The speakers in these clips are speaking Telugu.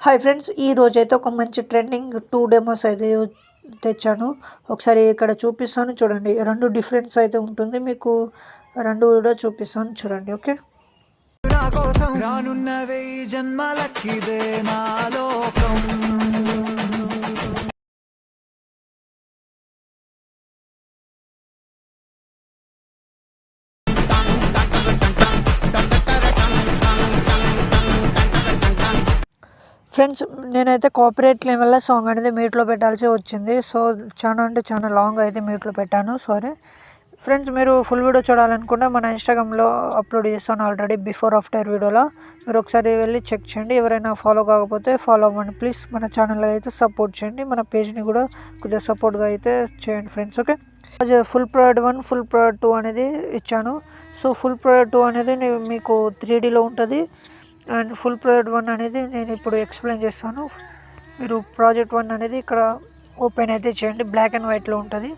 హాయ్ ఫ్రెండ్స్, ఈ రోజైతే ఒక మంచి ట్రెండింగ్ 2 డెమోస్ అయితే తెచ్చాను. ఒకసారి ఇక్కడ చూపిస్తాను చూడండి. 2 డిఫరెన్స్ అయితే ఉంటుంది. మీకు 2 కూడా చూపిస్తాను చూడండి. ఓకే. ఫ్రెండ్స్, నేనైతే కాపీరైట్ క్లెయిమ్ వల్ల సాంగ్ అనేది మ్యూట్లో పెట్టాల్సి వచ్చింది. సో చాలా లాంగ్ అయితే మ్యూట్లో పెట్టాను. Sorry friends. మీరు ఫుల్ వీడియో చూడాలనుకుంటే మన ఇన్స్టాగ్రామ్లో అప్లోడ్ చేస్తాను ఆల్రెడీ, బిఫోర్ ఆఫ్టర్ వీడియోలో. మీరు ఒకసారి వెళ్ళి చెక్ చేయండి. ఎవరైనా ఫాలో కాకపోతే ఫాలో అవ్వండి ప్లీజ్. మన ఛానల్ అయితే సపోర్ట్ చేయండి. మన పేజ్ని కూడా కొద్దిగా సపోర్ట్గా అయితే చేయండి friends. Okay. Full product 1, full product 2 అనేది ఇచ్చాను. సో ఫుల్ ప్రోడక్ట్ 2 అనేది మీకు 3Dలో ఉంటుంది. అండ్ ఫుల్ ప్రోడక్ట్ 1 అనేది నేను ఇప్పుడు ఎక్స్ప్లెయిన్ చేస్తాను. మీరు ప్రాజెక్ట్ 1 అనేది ఇక్కడ ఓపెన్ అయితే చేయండి. బ్లాక్ అండ్ వైట్లో ఉంటుంది.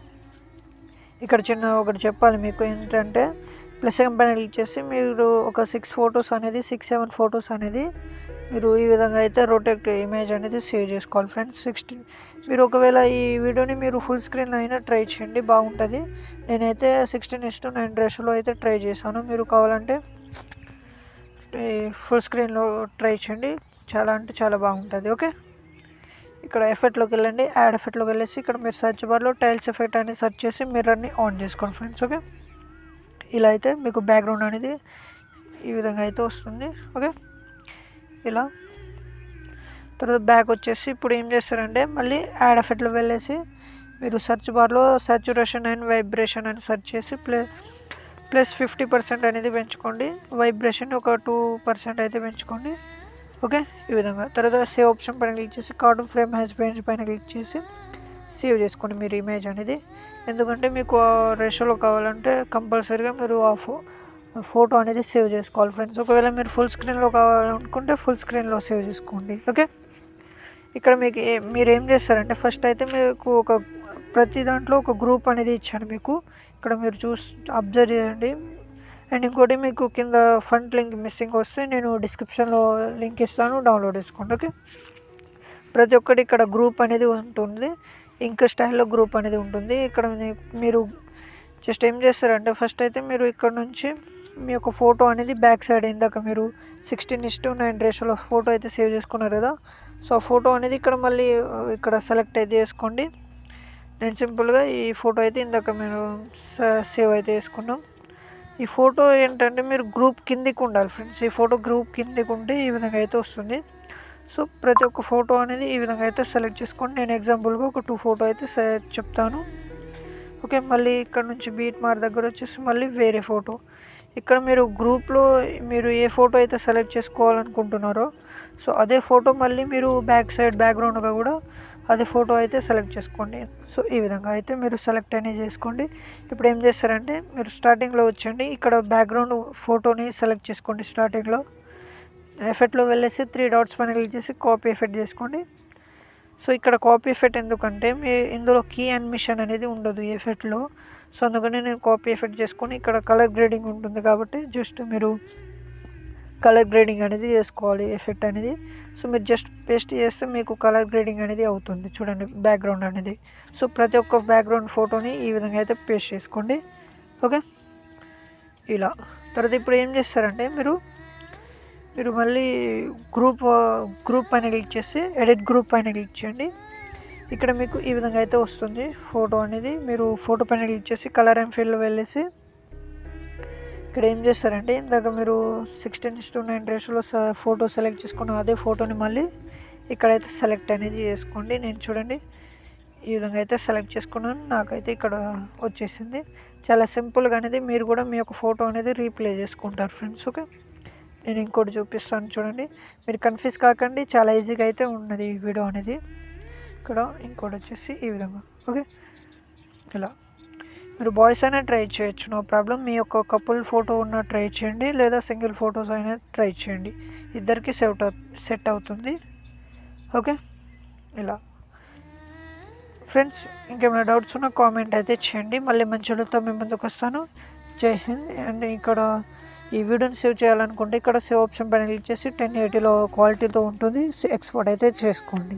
ఇక్కడ ఒకటి చెప్పాలి మీకు ఏంటంటే, ప్లస్ ఐకాన్ పైన క్లిక్ చేసి మీరు ఒక 6-7 ఫొటోస్ అనేది మీరు ఈ విధంగా అయితే రొటేట్ ఇమేజ్ అనేది సేవ్ చేసుకోవాలి ఫ్రెండ్స్. 16 మీరు ఒకవేళ ఈ వీడియోని మీరు ఫుల్ స్క్రీన్లో అయినా ట్రై చేయండి, బాగుంటుంది. నేనైతే 16:9 రేషియోలో అయితే ట్రై చేశాను. మీరు కావాలంటే ఫుల్ స్క్రీన్లో ట్రై చేయండి. చాలా బాగుంటుంది. ఓకే. ఇక్కడ ఎఫెక్ట్లోకి వెళ్ళండి. యాడ్ ఎఫెక్ట్లోకి వెళ్ళేసి ఇక్కడ మీరు సర్చ్ బార్లో టైల్స్ ఎఫెక్ట్ అనేది సెర్చ్ చేసి మిర్రర్ని ఆన్ చేసుకోండి ఫ్రెండ్స్. ఓకే. ఇలా అయితే మీకు బ్యాక్గ్రౌండ్ అనేది ఈ విధంగా అయితే వస్తుంది. ఓకే. ఇలా తర్వాత బ్యాక్ వచ్చేసి ఇప్పుడు ఏం చేస్తారంటే, మళ్ళీ యాడ్ ఎఫెక్ట్లో వెళ్ళేసి మీరు సర్చ్ బార్లో సాచురేషన్ అండ్ వైబ్రేషన్ అని సెర్చ్ చేసి ప్లస్ 50% అనేది పెంచుకోండి. వైబ్రేషన్ ఒక 2% అయితే పెంచుకోండి. ఓకే. ఈ విధంగా తర్వాత సేవ్ ఆప్షన్ పైన క్లిక్ చేసి కార్టూన్ ఫ్రేమ్ హ్యాస్ బీన్ పైన క్లిక్ చేసి సేవ్ చేసుకోండి మీరు ఇమేజ్ అనేది. ఎందుకంటే మీకు రేషియోలో కావాలంటే కంపల్సరీగా మీరు ఆ ఫోటో అనేది సేవ్ చేసుకోవాలి ఫ్రెండ్స్. ఒకవేళ మీరు ఫుల్ స్క్రీన్లో కావాలనుకుంటే ఫుల్ స్క్రీన్లో సేవ్ చేసుకోండి. ఓకే. ఇక్కడ మీరు ఏం చేస్తారంటే, ఫస్ట్ అయితే మీకు ప్రతి దాంట్లో ఒక గ్రూప్ అనేది ఇచ్చాను మీకు. ఇక్కడ మీరు అబ్జర్వ్ చేయండి. అండ్ ఇంకోటి మీకు కింద ఫండ్ లింక్ మిస్సింగ్ వస్తే నేను డిస్క్రిప్షన్లో లింక్ ఇస్తాను, డౌన్లోడ్ చేసుకోండి. ఓకే. ప్రతి ఒక్కటి ఇక్కడ గ్రూప్ అనేది ఉంటుంది. ఇంకా స్టైల్లో గ్రూప్ అనేది ఉంటుంది. ఇక్కడ మీరు జస్ట్ ఏం చేస్తారంటే, ఫస్ట్ అయితే మీరు ఇక్కడ నుంచి మీ యొక్క ఫోటో అనేది బ్యాక్ సైడ్ ఇందాక మీరు 16:9 రేషియోలో ఫోటో అయితే సేవ్ చేసుకున్నారు కదా. సో ఫోటో అనేది ఇక్కడ మళ్ళీ ఇక్కడ సెలెక్ట్ అయితే చేసుకోండి. నేను సింపుల్గా ఈ ఫోటో అయితే ఇందాక మేము సేవ్ అయితే చేసుకున్నాం. ఈ ఫోటో ఏంటంటే మీరు గ్రూప్ కిందికి ఉండాలి ఫ్రెండ్స్. ఈ ఫోటో గ్రూప్ కిందికి ఉంటే ఈ విధంగా అయితే వస్తుంది. సో ప్రతి ఒక్క ఫోటో అనేది ఈ విధంగా అయితే సెలెక్ట్ చేసుకోండి. నేను ఎగ్జాంపుల్గా ఒక 2 ఫోటో అయితే చెప్తాను. ఓకే. మళ్ళీ ఇక్కడ నుంచి బీట్ మార్క్ దగ్గర వచ్చేసి మళ్ళీ వేరే ఫోటో. ఇక్కడ మీరు గ్రూప్లో మీరు ఏ ఫోటో అయితే సెలెక్ట్ చేసుకోవాలనుకుంటున్నారో సో అదే ఫోటో మళ్ళీ మీరు బ్యాక్గ్రౌండ్గా కూడా అదే ఫోటో అయితే సెలెక్ట్ చేసుకోండి. సో ఈ విధంగా అయితే మీరు సెలెక్ట్ అనేది చేసుకోండి. ఇప్పుడు ఏం చేస్తారంటే, మీరు స్టార్టింగ్లో వచ్చండి. ఇక్కడ బ్యాక్గ్రౌండ్ ఫోటోని సెలెక్ట్ చేసుకోండి. స్టార్టింగ్లో ఎఫెక్ట్లో వెళ్ళేసి 3 డాట్స్ పైన క్లిక్ చేసి కాపీ ఎఫెక్ట్ చేసుకోండి. సో ఇక్కడ కాపీ ఎఫెక్ట్ ఎందుకంటే ఇందులో కీ యానిమేషన్ అనేది ఉండదు ఈ ఎఫెక్ట్లో. సో అందుకని నేను కాపీ ఎఫెక్ట్ చేసుకొని ఇక్కడ కలర్ గ్రేడింగ్ ఉంటుంది కాబట్టి జస్ట్ మీరు కలర్ గ్రేడింగ్ అనేది చేసుకోవాలి ఎఫెక్ట్ అనేది. సో మీరు జస్ట్ పేస్ట్ చేస్తే మీకు కలర్ గ్రేడింగ్ అనేది అవుతుంది చూడండి బ్యాక్గ్రౌండ్ అనేది. సో ప్రతి ఒక్క బ్యాక్గ్రౌండ్ ఫోటోని ఈ విధంగా అయితే పేస్ట్ చేసుకోండి. ఓకే. ఇలా తర్వాత ఇప్పుడు ఏం చేస్తారంటే, మీరు మళ్ళీ గ్రూప్ పైన క్లిక్ చేసి ఎడిట్ గ్రూప్ పైన క్లిక్ చేయండి. ఇక్కడ మీకు ఈ విధంగా అయితే వస్తుంది ఫోటో అనేది. మీరు ఫోటో పైన క్లిక్ చేసి కలర్ అండ్ ఫీల్డ్లో వెళ్ళేసి ఇక్కడ ఏం చేస్తారంటే, ఇందాక మీరు 16:9 రేషియోలో ఫోటో సెలెక్ట్ చేసుకున్న అదే ఫోటోని మళ్ళీ ఇక్కడైతే సెలెక్ట్ అనేది చేసుకోండి. నేను చూడండి ఈ విధంగా అయితే సెలెక్ట్ చేసుకున్నాను. నాకైతే ఇక్కడ వచ్చేసింది. చాలా సింపుల్గా అనేది మీరు కూడా మీ యొక్క ఫోటో అనేది రీప్లే చేసుకుంటారు ఫ్రెండ్స్. ఓకే. నేను ఇంకోటి చూపిస్తాను చూడండి. మీరు కన్ఫ్యూజ్ కాకండి, చాలా ఈజీగా అయితే ఉన్నది ఈ వీడియో అనేది. ఇక్కడ ఇంకోటి వచ్చేసి ఈ విధంగా. ఓకే. ఇలా మీరు బాయ్స్ అయినా ట్రై చేయొచ్చు, నో ప్రాబ్లం. మీ యొక్క కపుల్ ఫోటో ఉన్న ట్రై చేయండి, లేదా సింగిల్ ఫొటోస్ అయినా ట్రై చేయండి. ఇద్దరికి సెట్ అవుతుంది. ఓకే. ఇలా ఫ్రెండ్స్, ఇంకేమైనా డౌట్స్ ఉన్నా కామెంట్ అయితే చేయండి. మళ్ళీ మంచి వీడియోతో మేము ముందుకు వస్తాను. జై హింద్. అండ్ ఇక్కడ ఈ వీడియోని సేవ్ చేయాలనుకుంటే ఇక్కడ సేవ్ ఆప్షన్ పైన క్లిక్ చేసి 1080లో క్వాలిటీతో ఉంటుంది, ఎక్స్పోర్ట్ అయితే చేసుకోండి.